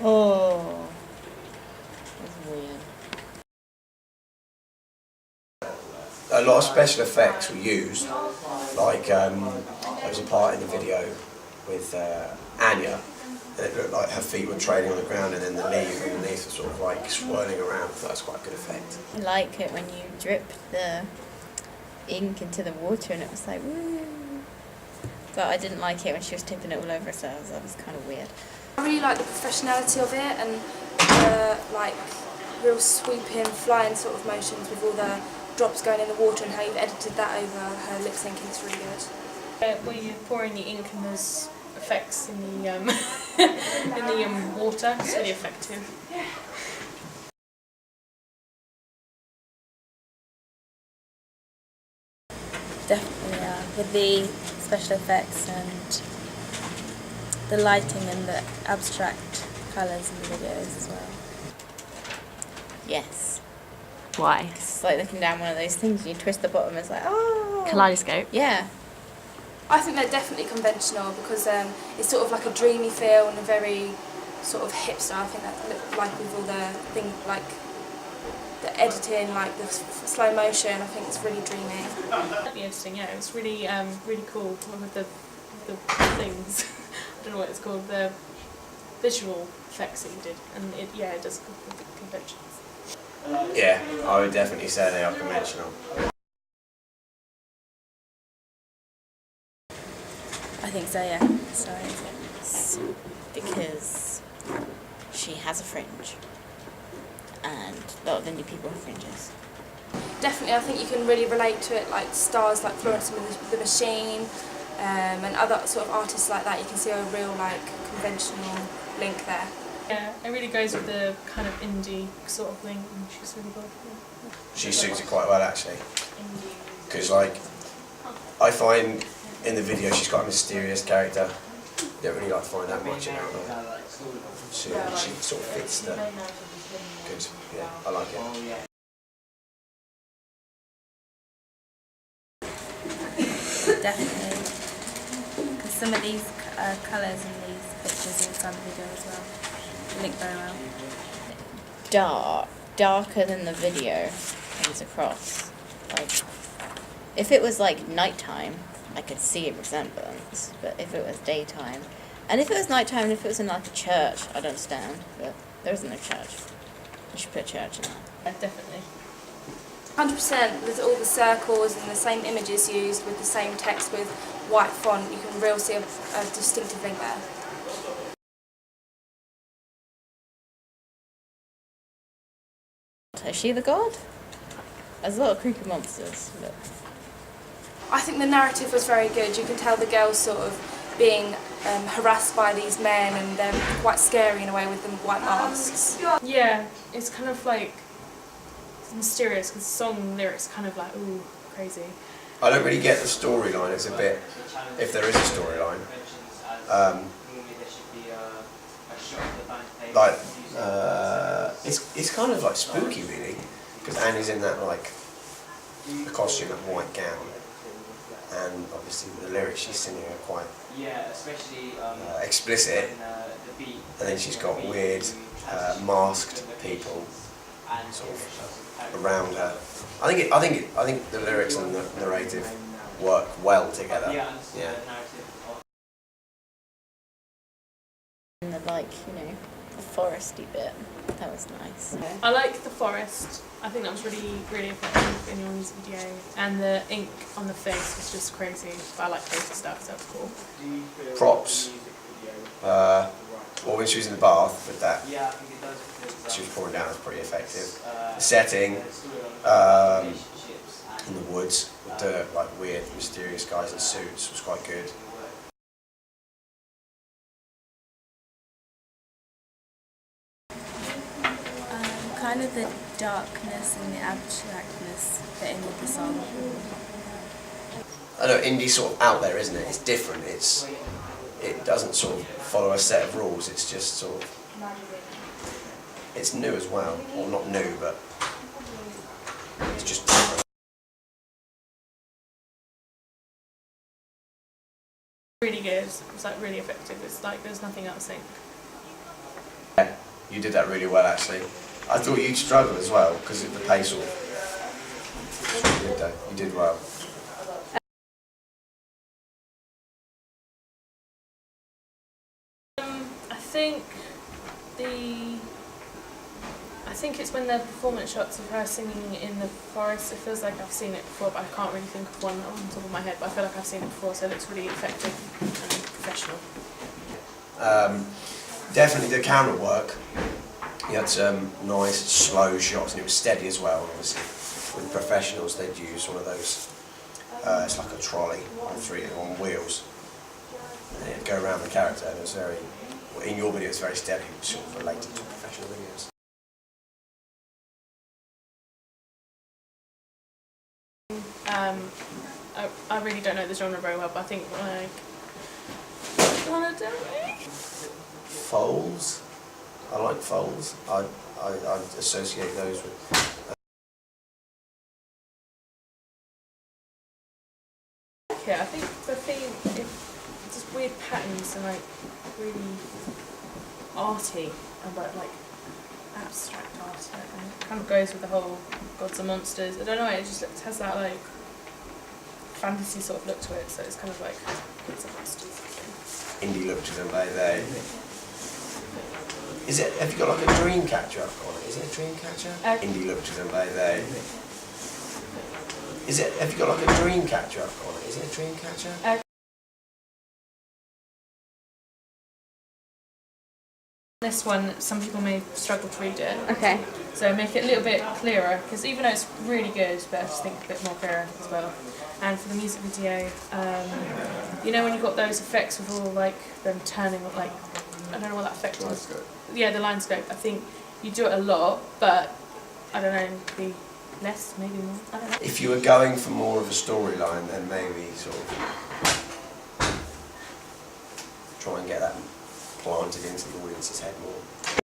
Oh, that's weird. A lot of special effects were used, like there was a part in the video with Anya, and it looked like her feet were trailing on the ground and then the leaves underneath were sort of like swirling around. So that's quite a good effect. I like it when you drip the ink into the water and it was like, woo. But I didn't like it when she was tipping it all over herself. That was kind of weird. I really like the professionality of it and like real swooping, flying sort of motions with all the drops going in the water and how you've edited that over her lip syncing is really good. Where you're pouring the ink and there's effects in the in the water, it's really effective. Definitely, yeah. With the special effects and the lighting and the abstract colours in the videos as well. Yes. Why? It's like looking down one of those things and you twist the bottom and it's like, oh. Kaleidoscope? Yeah. I think they're definitely conventional because it's sort of like a dreamy feel and a very sort of hipster. I think that like with all the things like the editing, like the slow motion, I think it's really dreamy. The editing, yeah, it's really really cool with the things. I don't know what it's called, the visual effects that you did, and it does good with the conventions. Yeah, I would definitely say they are conventional. I think so, yeah. It's because she has a fringe. And a lot of indie people have fringes. Definitely, I think you can really relate to it, like stars like Florence and the Machine, and other sort of artists like that. You can see a real like conventional link there. Yeah, it really goes with the kind of indie sort of thing, and she's really good. Yeah. She suits it quite well actually, because like I find in the video she's got a mysterious character. You don't really like find that much about her. She sort of fits the good. Yeah, I like it. Definitely. Because some of these colours in these pictures are inside the video as well. They link very well. Darker than the video comes across. Like, if it was like nighttime, I could see a resemblance, but if it was daytime, and if it was nighttime and if it was in like a church, I'd understand, but there isn't a church. You should put church in that. Yeah, definitely. 100% with all the circles and the same images used with the same text with white font, you can really see a distinctive link there. Is she the god? There's a lot of creepy monsters, but I think the narrative was very good. You can tell the girls sort of being harassed by these men and they're quite scary in a way with the white masks. Yeah, it's kind of like mysterious because the song lyrics kind of like, ooh, crazy. I don't really get the storyline. It's a bit, if there is a storyline, like it's kind of like spooky really, because Annie's in that like the costume, that white gown, and obviously the lyrics she's singing are quite explicit, and then she's got weird masked people sort of around her. I think the lyrics and the narrative work well together. Yeah. and the like, the foresty bit. That was nice. I like the forest. I think that was really, really effective in your music video. And the ink on the face was just crazy. But I like crazy stuff, so that was cool. Props. Well, when she was in the bath with that, she was pouring down, it was pretty effective. The setting, in the woods, with the like weird, mysterious guys in suits was quite good. Kind of the darkness and the abstractness fit in with the song. I know indie sort of out there, isn't it? It's different. It doesn't sort of follow a set of rules. It's just sort of, it's new as well, or not new, but it's just different. Really good. It was like really effective. It's like there's nothing else. Yeah, You did that really well, actually. I thought you'd struggle as well because of the pace. You did though. You did well. I think it's when the performance shots of her singing in the forest. It feels like I've seen it before, but I can't really think of one on the top of my head. But I feel like I've seen it before, so it looks really effective and professional. Definitely the camera work. You had some nice slow shots, and it was steady as well. Obviously, with professionals, they'd use one of those. It's like a trolley on wheels, and it'd go around the character, and it was very. In your video, it's very steady, sort of related to professional videos. I really don't know the genre very well, but I think like Foals. I like foals. I associate those with. Yeah, I think the theme is just weird patterns and like really arty and like abstract art, and it kind of goes with the whole gods and monsters. I don't know, it just has that like fantasy sort of look to it, so it's kind of like gods and monsters. Indie look to them, they. Is it? Have you got like a dream catcher on it? Is it a dream catcher? Indie look to them, they. Is it? Have you got like a dream catcher on it? Is it a dream catcher? This one, some people may struggle to read it. Okay. So make it a little bit clearer, because even though it's really good, but I just think a bit more clearer as well. And for the music video, you know when you've got those effects with all like them turning, like, I don't know what that effect was. Yeah, the line scope. I think you do it a lot, but I don't know, maybe less, maybe more. I don't know. If you were going for more of a storyline, then maybe sort of try and get that planted into the audience's head more.